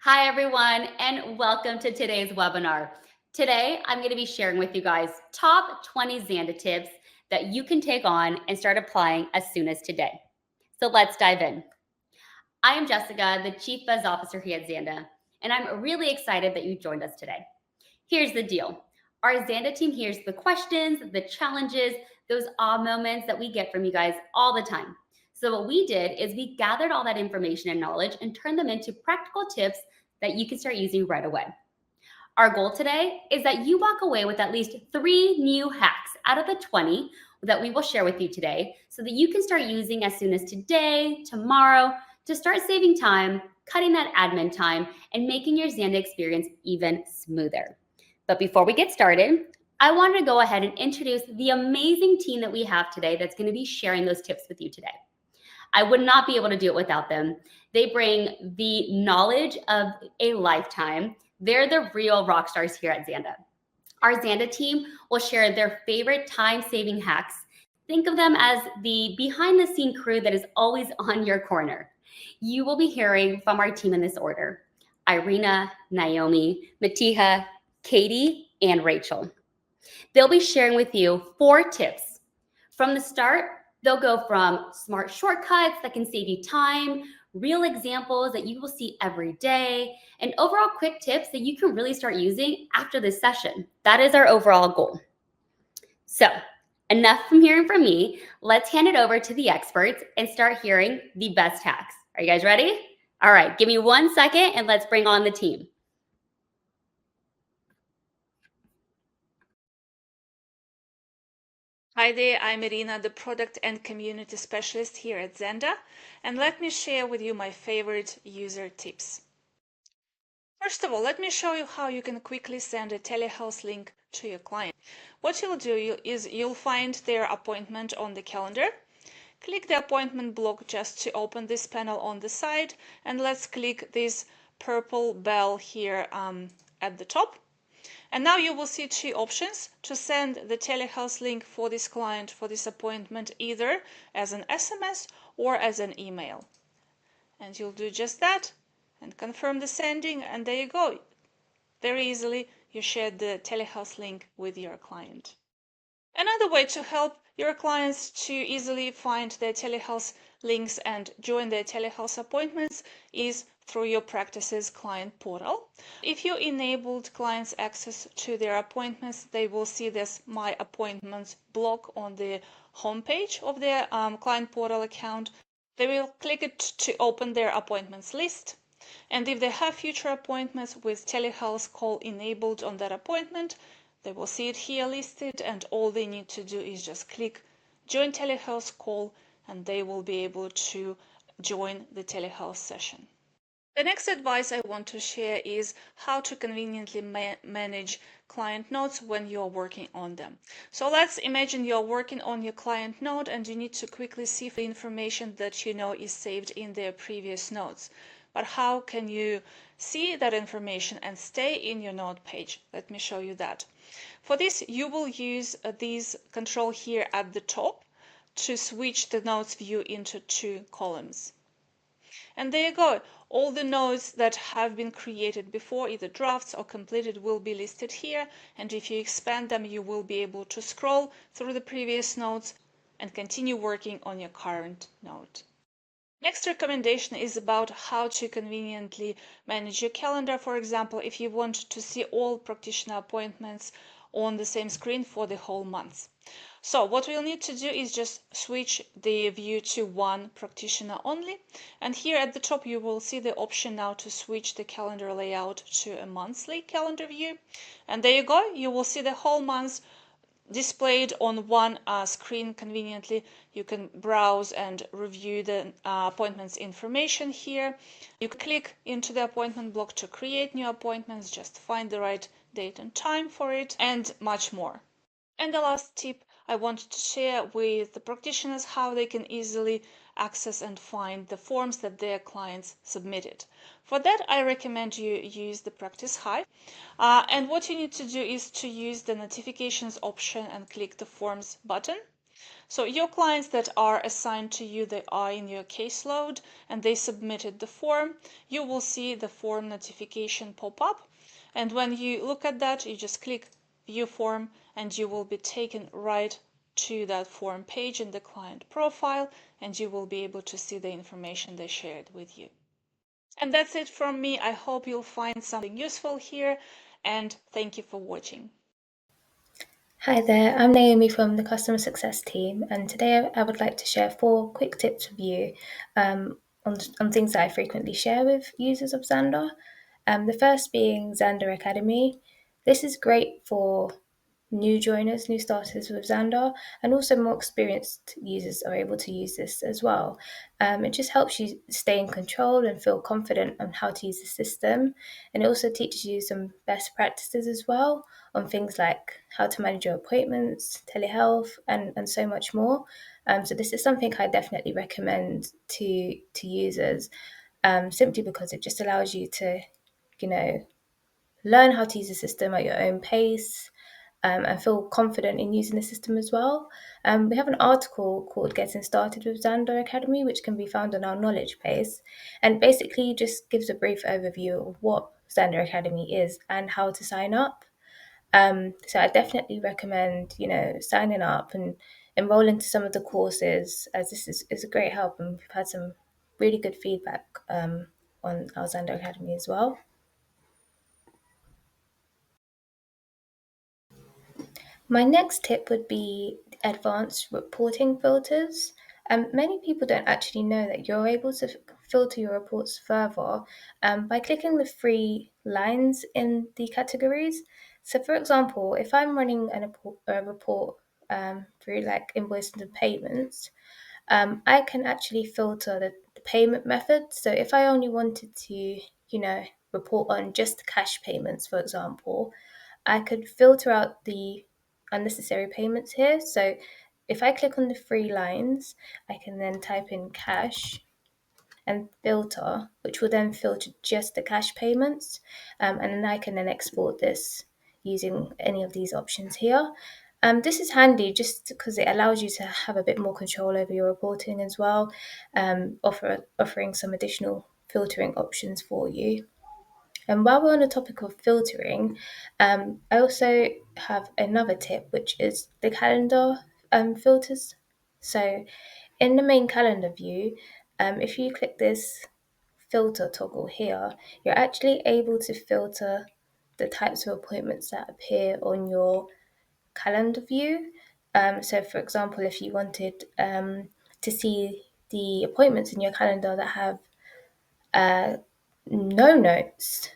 Hi, everyone, and welcome to today's webinar. Today, I'm going to be sharing with you guys top 20 Zanda tips that you can take on and start applying as soon as today. So let's dive in. I am Jessica, the Chief Buzz Officer here at Zanda, and I'm really excited that you joined us today. Here's the deal. Our Zanda team hears the questions, the challenges, those awe moments that we get from you guys all the time. So what we did is we gathered all that information and knowledge and turned them into practical tips that you can start using right away. Our goal today is that you walk away with at least 3 new hacks out of the 20 that we will share with you today so that you can start using as soon as today, tomorrow, to start saving time, cutting that admin time, and making your Zanda experience even smoother. But before we get started, I wanted to go ahead and introduce the amazing team that we have today that's going to be sharing those tips with you today. I would not be able to do it without them. They bring the knowledge of a lifetime. They're the real rock stars here at Zanda. Our Zanda team will share their favorite time-saving hacks. Think of them as the behind-the-scene crew that is always on your corner. You will be hearing from our team in this order: Irina, Naomi, Matiha, Katie, and Rachel. They'll be sharing with you 4 tips. From the start, they'll go from smart shortcuts that can save you time, real examples that you will see every day, and overall quick tips that you can really start using after this session. That is our overall goal. So, enough from hearing from me. Let's hand it over to the experts and start hearing the best hacks. Are you guys ready? All right, give me 1 second and let's bring on the team. Hi there, I'm Irina, the Product and Community Specialist here at Zanda, and let me share with you my favorite user tips. First of all, let me show you how you can quickly send a telehealth link to your client. What you'll do is you'll find their appointment on the calendar. Click the appointment block just to open this panel on the side, and let's click this purple bell here at the top. And now you will see 2 options to send the telehealth link for this client for this appointment, either as an SMS or as an email. And you'll do just that and confirm the sending, and there you go. Very easily you shared the telehealth link with your client. Another way to help your clients to easily find their telehealth links and join their telehealth appointments is through your practice's client portal. If you enabled clients access to their appointments, they will see this My Appointments block on the homepage of their client portal account. They will click it to open their appointments list. And if they have future appointments with telehealth call enabled on that appointment, they will see it here listed, and all they need to do is just click Join Telehealth Call, and they will be able to join the telehealth session. The next advice I want to share is how to conveniently manage client notes when you're working on them. So let's imagine you're working on your client note and you need to quickly see the information that you know is saved in their previous notes. But how can you see that information and stay in your note page? Let me show you that. For this, you will use this control here at the top to switch the notes view into 2 columns. And there you go. All the notes that have been created before, either drafts or completed, will be listed here. And if you expand them, you will be able to scroll through the previous notes and continue working on your current note. Next recommendation is about how to conveniently manage your calendar. For example, if you want to see all practitioner appointments on the same screen for the whole month. So what we'll need to do is just switch the view to 1 practitioner only. And here at the top, you will see the option now to switch the calendar layout to a monthly calendar view. And there you go. You will see the whole month displayed on 1 screen conveniently. You can browse and review the appointments information here. You can click into the appointment block to create new appointments, just find the right date and time for it, and much more. And the last tip I wanted to share with the practitioners, how they can easily access and find the forms that their clients submitted. For that, I recommend you use the Practice Hive. And what you need to do is to use the notifications option and click the Forms button. So your clients that are assigned to you, they are in your caseload and they submitted the form, you will see the form notification pop up. And when you look at that, you just click view form and you will be taken right to that form page in the client profile, and you will be able to see the information they shared with you. And that's it from me. I hope you'll find something useful here, and thank you for watching. Hi there, I'm Naomi from the Customer Success team, and today I would like to share 4 quick tips with you on things that I frequently share with users of Zanda. The first being Zanda Academy. This is great for new joiners, new starters with Xandar, and also more experienced users are able to use this as well. It just helps you stay in control and feel confident on how to use the system. And it also teaches you some best practices as well on things like how to manage your appointments, telehealth, and so much more. So this is something I definitely recommend to users, simply because it just allows you to, you know, learn how to use the system at your own pace, and feel confident in using the system as well. We have an article called Getting Started with Zanda Academy, which can be found on our knowledge base, and basically just gives a brief overview of what Zanda Academy is and how to sign up. So I definitely recommend, signing up and enroll into some of the courses, as this is a great help, and we've had some really good feedback on our Zanda Academy as well. My next tip would be advanced reporting filters. Many people don't actually know that you're able to filter your reports further by clicking the three lines in the categories. So, for example, if I'm running a report through like invoices and payments, I can actually filter the payment method. So, if I only wanted to, report on just cash payments, for example, I could filter out the unnecessary payments here. So if I click on the three lines, I can then type in cash and filter, which will then filter just the cash payments. And then I can then export this using any of these options here. This is handy just because it allows you to have a bit more control over your reporting as well, offering some additional filtering options for you. And while we're on the topic of filtering, I also have another tip, which is the calendar filters. So in the main calendar view, if you click this filter toggle here, you're actually able to filter the types of appointments that appear on your calendar view. So, for example, if you wanted to see the appointments in your calendar that have uh, no notes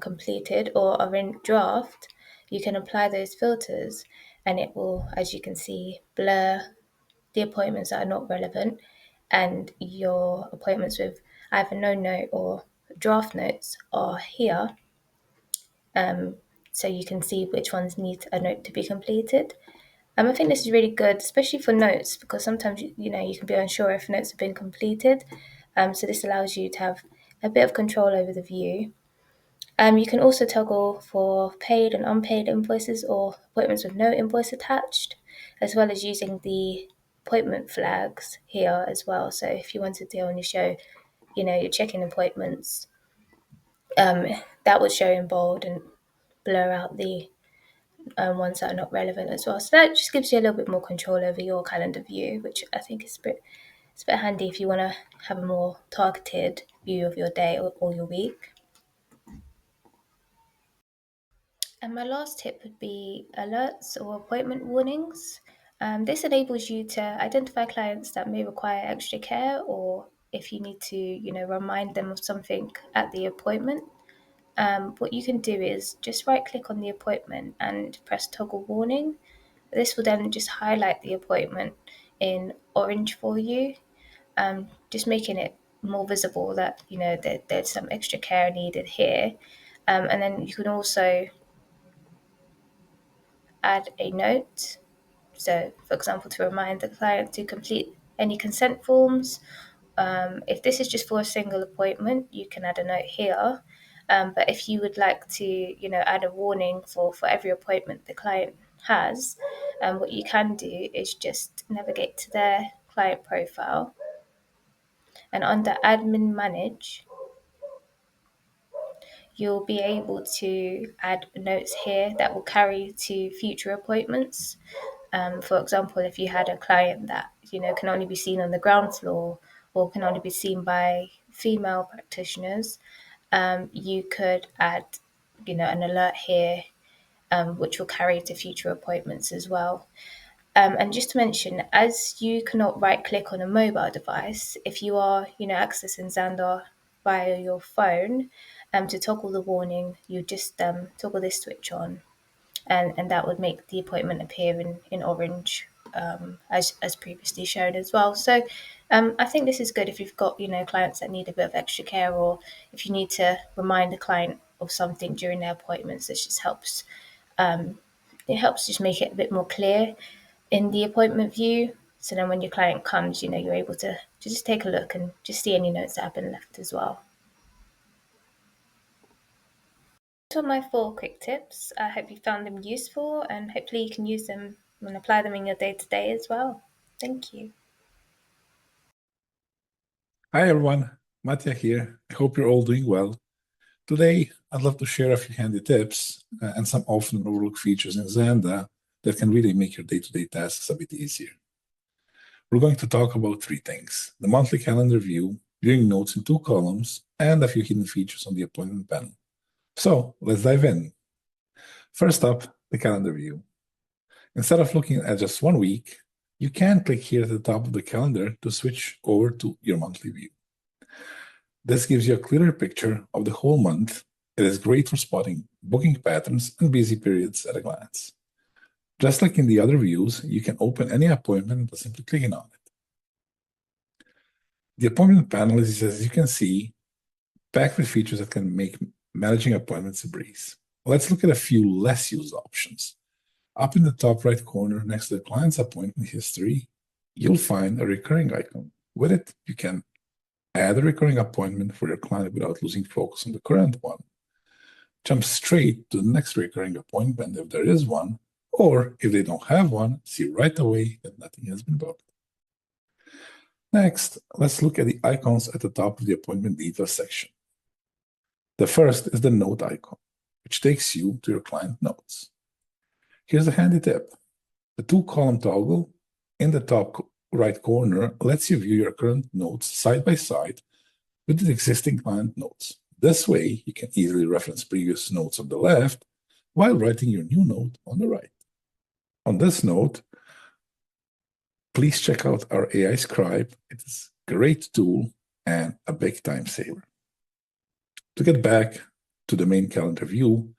completed or are in draft, you can apply those filters and it will, as you can see, blur the appointments that are not relevant, and your appointments with either no note or draft notes are here. So you can see which ones need a note to be completed. I think this is really good, especially for notes, because sometimes you can be unsure if notes have been completed. So this allows you to have a bit of control over the view. You can also toggle for paid and unpaid invoices or appointments with no invoice attached, as well as using the appointment flags here as well. So if you wanted to only show, your check-in appointments, that would show in bold and blur out the ones that are not relevant as well. So that just gives you a little bit more control over your calendar view, which I think is it's a bit handy if you want to have a more targeted view of your day or your week. And my last tip would be alerts or appointment warnings. This enables you to identify clients that may require extra care, or if you need to, remind them of something at the appointment. What you can do is just right click on the appointment and press toggle warning. This will then just highlight the appointment in orange for you, just making it more visible that that there's some extra care needed here. And then you can also add a note. So, for example, to remind the client to complete any consent forms. If this is just for a single appointment, you can add a note here. But if you would like to, add a warning for every appointment the client has, what you can do is just navigate to their client profile, and under admin manage, you'll be able to add notes here that will carry to future appointments. For example, if you had a client that can only be seen on the ground floor or can only be seen by female practitioners, you could add an alert here, which will carry to future appointments as well. And just to mention, as you cannot right click on a mobile device, if you are accessing Zanda via your phone, to toggle the warning, you just toggle this switch on, and that would make the appointment appear in orange, as previously shown as well. So I think this is good if you've got clients that need a bit of extra care, or if you need to remind the client of something during their appointments. This just helps. It helps just make it a bit more clear in the appointment view. So then when your client comes, you're able to just take a look and just see any notes that have been left as well. Those are my 4 quick tips. I hope you found them useful, and hopefully you can use them and apply them in your day-to-day as well. Thank you. Hi everyone, Mattia here. I hope you're all doing well. Today, I'd love to share a few handy tips and some often overlooked features in Zanda that can really make your day-to-day tasks a bit easier. We're going to talk about 3 things: the monthly calendar view, viewing notes in 2 columns, and a few hidden features on the appointment panel. So let's dive in. First up, the calendar view. Instead of looking at just 1 week, you can click here at the top of the calendar to switch over to your monthly view. This gives you a clearer picture of the whole month. It is great for spotting booking patterns and busy periods at a glance. Just like in the other views, you can open any appointment by simply clicking on it. The appointment panel is, as you can see, packed with features that can make managing appointments a breeze. Let's look at a few less used options. Up in the top right corner next to the client's appointment history, you'll find a recurring icon. With it, you can add a recurring appointment for your client without losing focus on the current one. Jump straight to the next recurring appointment if there is one, or if they don't have one, see right away that nothing has been booked. Next, let's look at the icons at the top of the appointment details section. The first is the note icon, which takes you to your client notes. Here's a handy tip. The 2-column toggle in the top right corner lets you view your current notes side by side with the existing client notes. This way, you can easily reference previous notes on the left while writing your new note on the right. On this note, please check out our AI Scribe. It is a great tool and a big time saver. To get back to the main calendar view,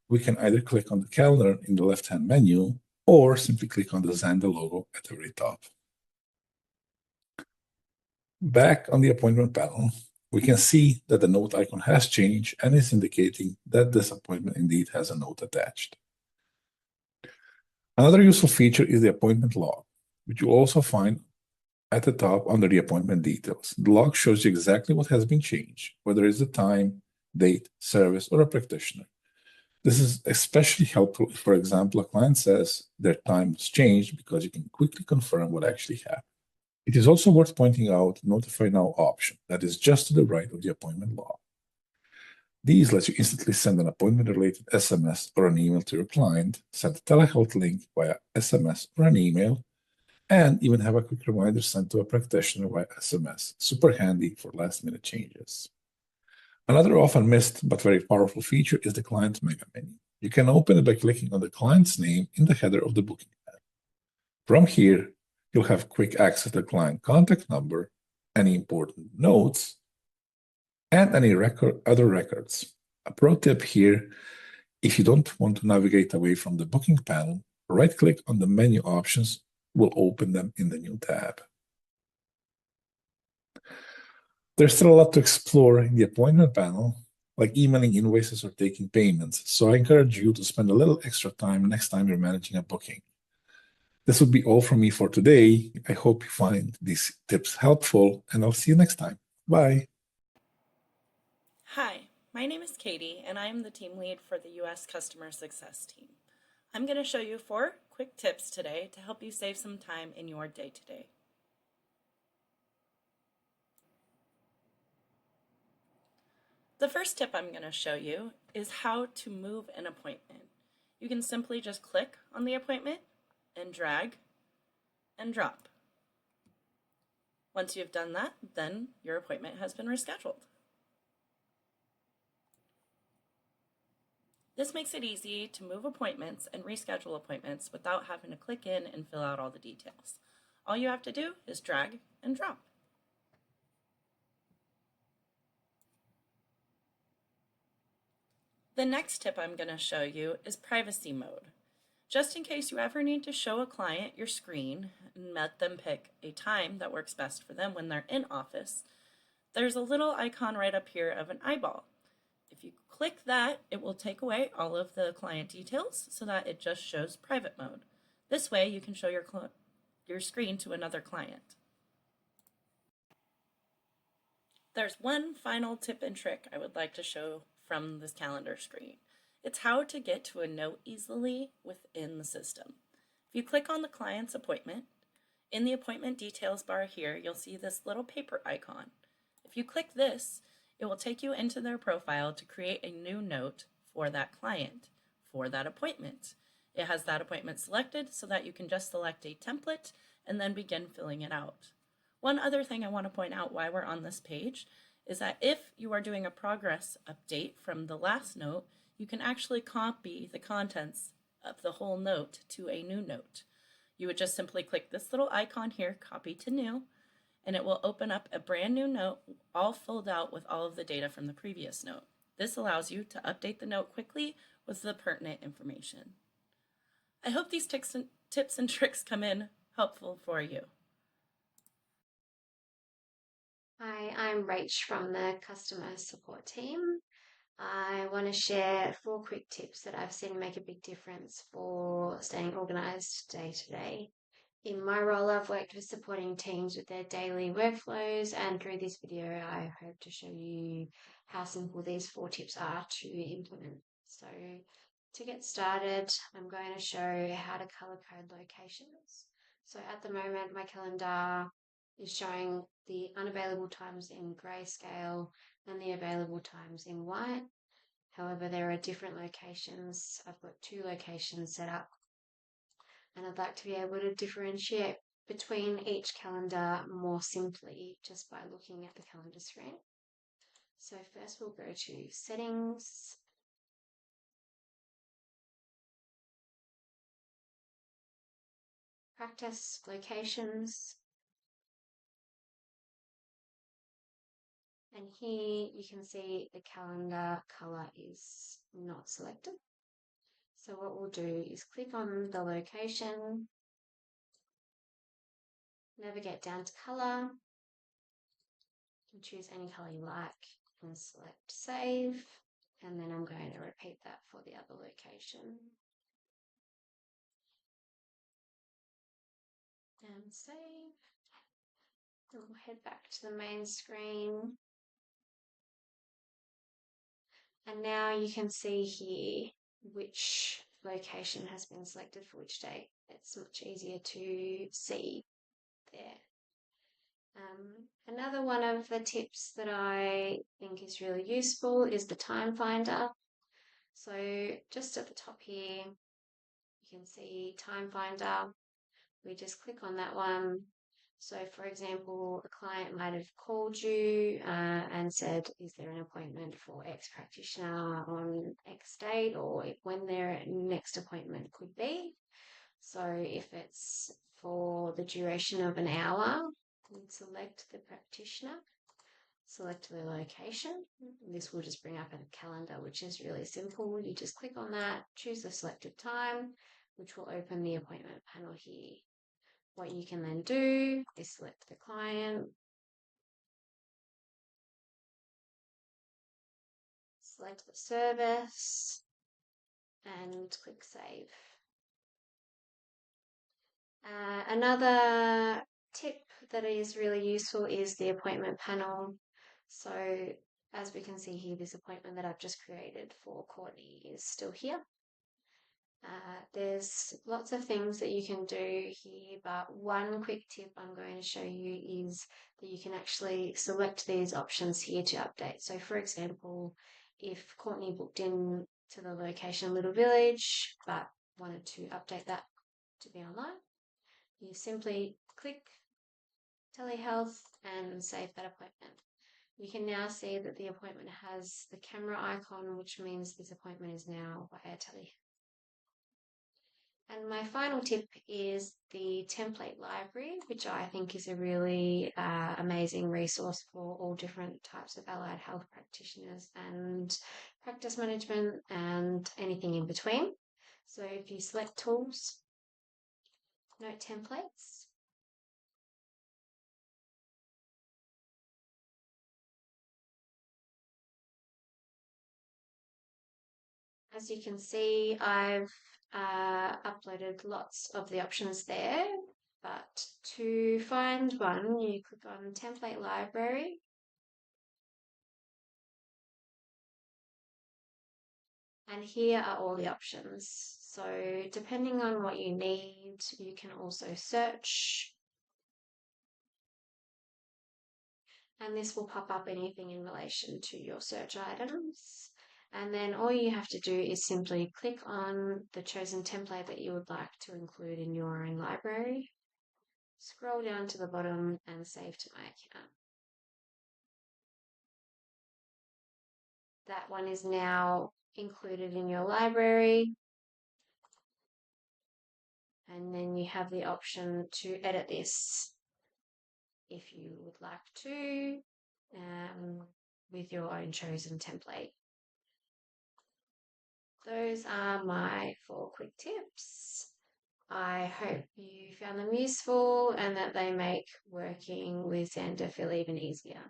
we can either click on the calendar in the left-hand menu or simply click on the Zanda logo at the very top. Back on the appointment panel, we can see that the note icon has changed and is indicating that this appointment indeed has a note attached. Another useful feature is the appointment log, which you'll also find at the top under the appointment details. The log shows you exactly what has been changed, whether it's the time, date, service, or a practitioner. This is especially helpful if, for example, a client says their time was changed, because you can quickly confirm what actually happened. It is also worth pointing out the Notify Now option that is just to the right of the appointment log. These let you instantly send an appointment-related SMS or an email to your client, send a telehealth link via SMS or an email, and even have a quick reminder sent to a practitioner via SMS. Super handy for last-minute changes. Another often missed but very powerful feature is the client mega menu. You can open it by clicking on the client's name in the header of the booking pad. From here, you'll have quick access to the client contact number, any important notes, and any other records. A pro tip here: if you don't want to navigate away from the booking panel, right-click on the menu options will open them in the new tab. There's still a lot to explore in the appointment panel, like emailing invoices or taking payments, so I encourage you to spend a little extra time next time you're managing a booking. This would be all from me for today. I hope you find these tips helpful, and I'll see you next time. Bye. Hi, my name is Katie, and I am the team lead for the US Customer Success team. I'm going to show you 4 quick tips today to help you save some time in your day-to-day. The first tip I'm going to show you is how to move an appointment. You can simply just click on the appointment and drag and drop. Once you've done that, then your appointment has been rescheduled. This makes it easy to move appointments and reschedule appointments without having to click in and fill out all the details. All you have to do is drag and drop. The next tip I'm going to show you is privacy mode. Just in case you ever need to show a client your screen and let them pick a time that works best for them when they're in office, there's a little icon right up here of an eyeball. If you click that, it will take away all of the client details so that it just shows private mode. This way you can show your screen to another client. There's one final tip and trick I would like to show from this calendar screen. It's how to get to a note easily within the system. If you click on the client's appointment, in the appointment details bar here, you'll see this little paper icon. If you click this, it will take you into their profile to create a new note for that client, for that appointment. It has that appointment selected so that you can just select a template and then begin filling it out. One other thing I want to point out while we're on this page is that if you are doing a progress update from the last note, you can actually copy the contents of the whole note to a new note. You would just simply click this little icon here, copy to new, and it will open up a brand new note all filled out with all of the data from the previous note. This allows you to update the note quickly with the pertinent information. I hope these tips and tricks come in helpful for you. Hi, I'm Rach from the customer support team. I want to share 4 quick tips that I've seen make a big difference for staying organised day to day. In my role, I've worked with supporting teams with their daily workflows, and through this video, I hope to show you how simple these 4 tips are to implement. So to get started, I'm going to show how to colour code locations. So at the moment, my calendar is showing the unavailable times in grayscale and the available times in white. However, there are different locations. I've got 2 locations set up, and I'd like to be able to differentiate between each calendar more simply just by looking at the calendar screen. So first we'll go to settings, practice locations, and here you can see the calendar color is not selected. So what we'll do is click on the location, navigate down to color, and choose any color you like, and select save. And then I'm going to repeat that for the other location. And save. Then we'll head back to the main screen. And now you can see here which location has been selected for which day. It's much easier to see there. Another one of the tips that I think is really useful is the time finder. So just at the top here, you can see time finder. We just click on that one. So for example, a client might have called you and said, is there an appointment for X practitioner on X date, or when their next appointment could be. So if it's for the duration of an hour, select the practitioner, select the location. This will just bring up a calendar, which is really simple. You just click on that, choose the selected time, which will open the appointment panel here. What you can then do is select the client, select the service, and click save. Another tip that is really useful is the appointment panel. So as we can see here, this appointment that I've just created for Courtney is still here. There's lots of things that you can do here, but one quick tip I'm going to show you is that you can actually select these options here to update. So for example, if Courtney booked in to the location Little Village, but wanted to update that to be online, you simply click telehealth and save that appointment. You can now see that the appointment has the camera icon, which means this appointment is now via telehealth. And my final tip is the template library, which I think is a really amazing resource for all different types of allied health practitioners and practice management and anything in between. So if you select tools, note templates, as you can see, I've uploaded lots of the options there, but to find one, you click on Template Library, and here are all the options. So depending on what you need, you can also search, and this will pop up anything in relation to your search items. And then all you have to do is simply click on the chosen template that you would like to include in your own library. Scroll down to the bottom and save to my account. That one is now included in your library. And then you have the option to edit this if you would like to, with your own chosen template. Those are my 4 quick tips. I hope you found them useful and that they make working with Zanda feel even easier.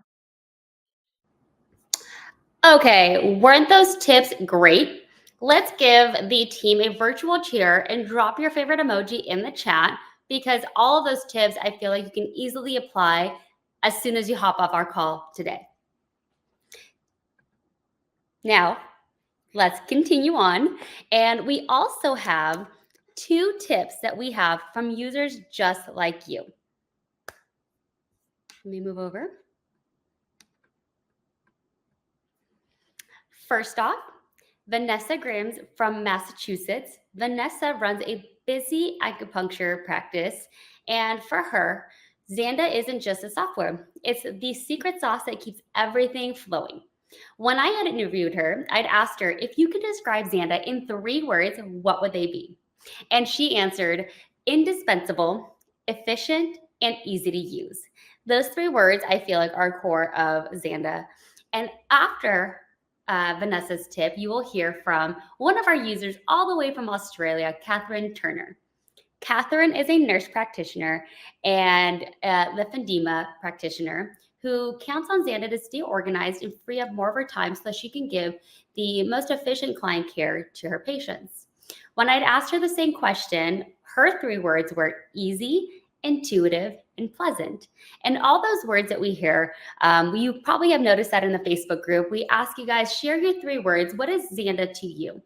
Okay, weren't those tips great? Let's give the team a virtual cheer and drop your favorite emoji in the chat, because all of those tips I feel like you can easily apply as soon as you hop off our call today. Now, let's continue on. And we also have 2 tips that we have from users just like you. Let me move over. First off, Vanessa Grimes from Massachusetts. Vanessa runs a busy acupuncture practice, and for her, Zanda isn't just a software. It's the secret sauce that keeps everything flowing. When I had interviewed her, I'd asked her, if you could describe Zanda in 3 words, what would they be? And she answered, indispensable, efficient, and easy to use. Those 3 words I feel like are core of Zanda. And after Vanessa's tip, you will hear from one of our users all the way from Australia, Katherine Turner. Katherine is a nurse practitioner and lymphedema practitioner who counts on Zanda to stay organized and free up more of her time so that she can give the most efficient client care to her patients. When I'd asked her the same question, her 3 words were easy, intuitive, and pleasant. And all those words that we hear, you probably have noticed that in the Facebook group. We ask you guys, share your 3 words. What is Zanda to you?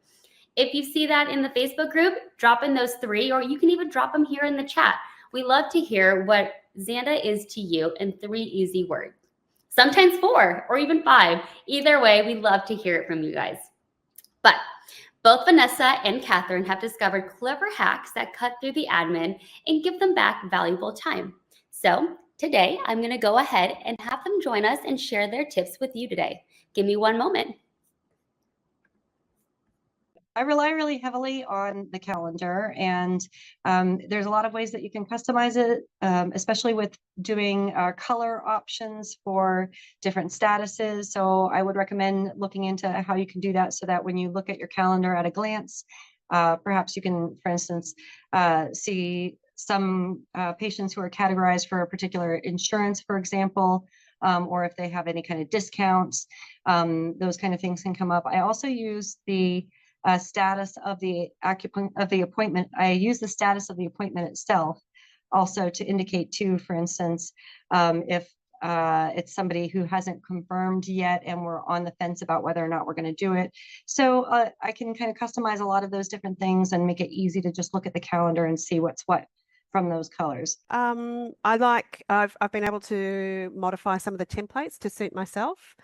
If you see that in the Facebook group, drop in those 3, or you can even drop them here in the chat. We love to hear what Zanda is to you in 3 easy words. Sometimes 4 or even 5. Either way, we love to hear it from you guys. But both Vanessa and Katherine have discovered clever hacks that cut through the admin and give them back valuable time. So today, I'm going to go ahead and have them join us and share their tips with you today. Give me one moment. I rely really heavily on the calendar, and there's a lot of ways that you can customize it, especially with doing color options for different statuses. So I would recommend looking into how you can do that so that when you look at your calendar at a glance, perhaps you can, for instance, see some patients who are categorized for a particular insurance, for example, or if they have any kind of discounts, those kind of things can come up. I also use the status of the appointment. I use the status of the appointment itself also to indicate too, for instance, if it's somebody who hasn't confirmed yet and we're on the fence about whether or not we're going to do it. So I can kind of customize a lot of those different things and make it easy to just look at the calendar and see what's what from those colors. I've been able to modify some of the templates to suit myself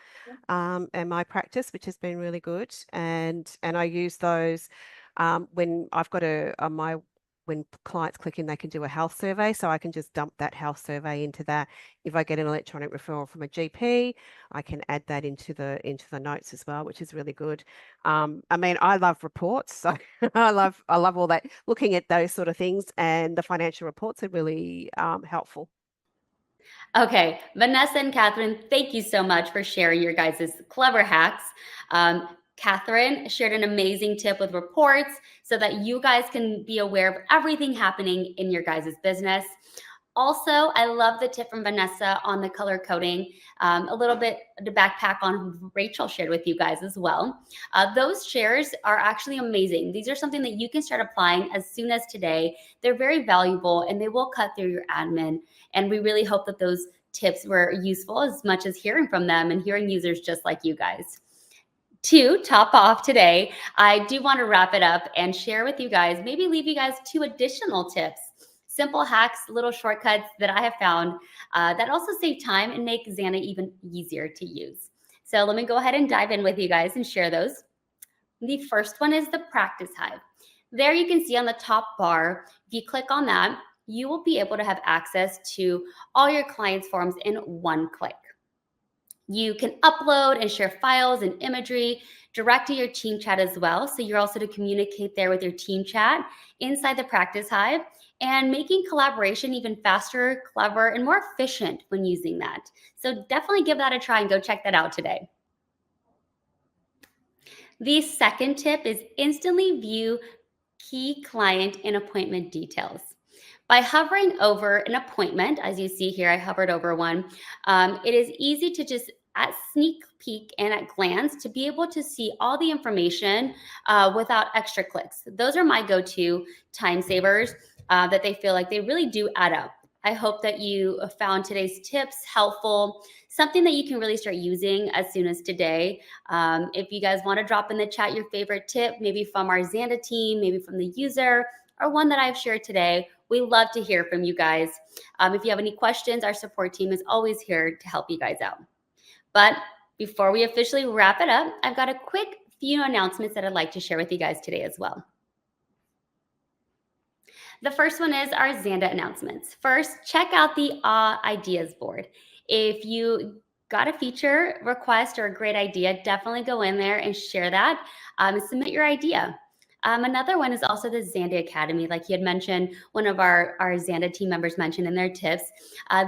and my practice, which has been really good. And I use those when I've got when clients click in, they can do a health survey. So I can just dump that health survey into that. If I get an electronic referral from a GP, I can add that into the notes as well, which is really good. I mean, I love reports, so I love all that, looking at those sort of things, and the financial reports are really helpful. Okay, Vanessa and Katherine, thank you so much for sharing your guys' clever hacks. Katherine shared an amazing tip with reports so that you guys can be aware of everything happening in your guys' business. Also, I love the tip from Vanessa on the color coding, a little bit to backpack on Rachel shared with you guys as well. Those shares are actually amazing. These are something that you can start applying as soon as today. They're very valuable and they will cut through your admin. And we really hope that those tips were useful as much as hearing from them and hearing users just like you guys. To top off today, I do want to wrap it up and share with you guys, maybe leave you guys 2 additional tips, simple hacks, little shortcuts that I have found that also save time and make Zanda even easier to use. So let me go ahead and dive in with you guys and share those. The first one is the Practice Hive. There you can see on the top bar, if you click on that, you will be able to have access to all your clients' forms in one click. You can upload and share files and imagery direct to your team chat as well. So you're also to communicate there with your team chat inside the Practice Hive, and making collaboration even faster, clever, and more efficient when using that. So definitely give that a try and go check that out today. The second tip is instantly view key client and appointment details. By hovering over an appointment, as you see here, I hovered over one, it is easy to just at sneak peek and at glance to be able to see all the information without extra clicks. Those are my go-to time savers that they feel like they really do add up. I hope that you found today's tips helpful, something that you can really start using as soon as today. If you guys want to drop in the chat your favorite tip, maybe from our Zanda team, maybe from the user, or one that I've shared today, we love to hear from you guys. If you have any questions, our support team is always here to help you guys out. But before we officially wrap it up, I've got a quick few announcements that I'd like to share with you guys today as well. The first one is our Zanda announcements. First, check out the ideas board. If you got a feature request or a great idea, definitely go in there and share that and submit your idea. Another one is also the Zanda Academy. Like you had mentioned, one of our Zanda team members mentioned in their tips,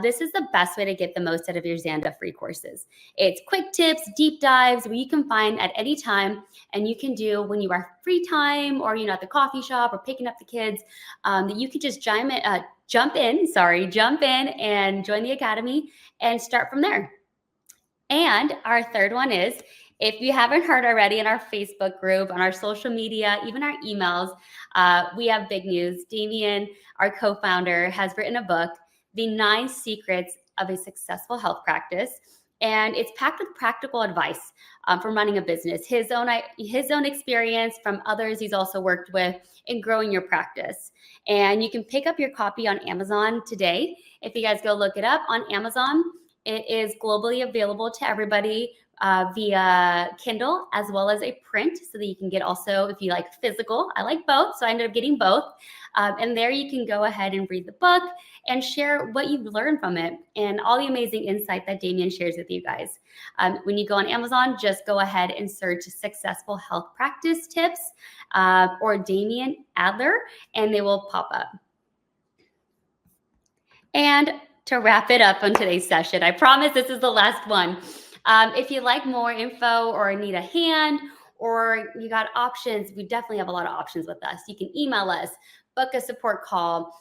this is the best way to get the most out of your Zanda free courses. It's quick tips, deep dives, where you can find at any time, and you can do when you are free time or at the coffee shop or picking up the kids, that you could just jump in and join the Academy and start from there. And our third one is, if you haven't heard already, in our Facebook group, on our social media, even our emails, we have big news. Damien, our co-founder, has written a book, The 9 Secrets of a Successful Health Practice. And it's packed with practical advice from running a business, his own experience from others he's also worked with in growing your practice. And you can pick up your copy on Amazon today. If you guys go look it up on Amazon, it is globally available to everybody via Kindle as well as a print, so that you can get also, if you like physical. I like both, so I ended up getting both. And there you can go ahead and read the book and share what you've learned from it and all the amazing insight that Damien shares with you guys. When you go on Amazon, just go ahead and search Successful Health Practice Tips or Damien Adler, and they will pop up. And to wrap it up on today's session, I promise this is the last one. If you like more info or need a hand, or you got options, we definitely have a lot of options with us. You can email us, book a support call,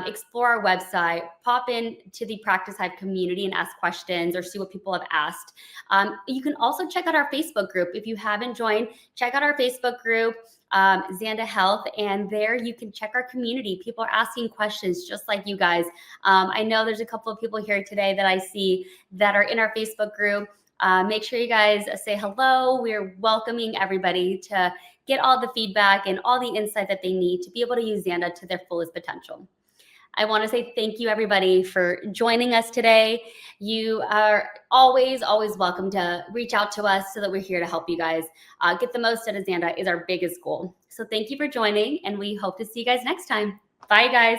explore our website, pop in to the Practice Hive community and ask questions or see what people have asked. You can also check out our Facebook group. If you haven't joined, check out our Facebook group, Zanda Health, and there you can check our community. People are asking questions just like you guys. I know there's a couple of people here today that I see that are in our Facebook group. Make sure you guys say hello. We're welcoming everybody to get all the feedback and all the insight that they need to be able to use Zanda to their fullest potential. I want to say thank you, everybody, for joining us today. You are always, always welcome to reach out to us so that we're here to help you guys get the most out of Zanda is our biggest goal. So thank you for joining, and we hope to see you guys next time. Bye, guys.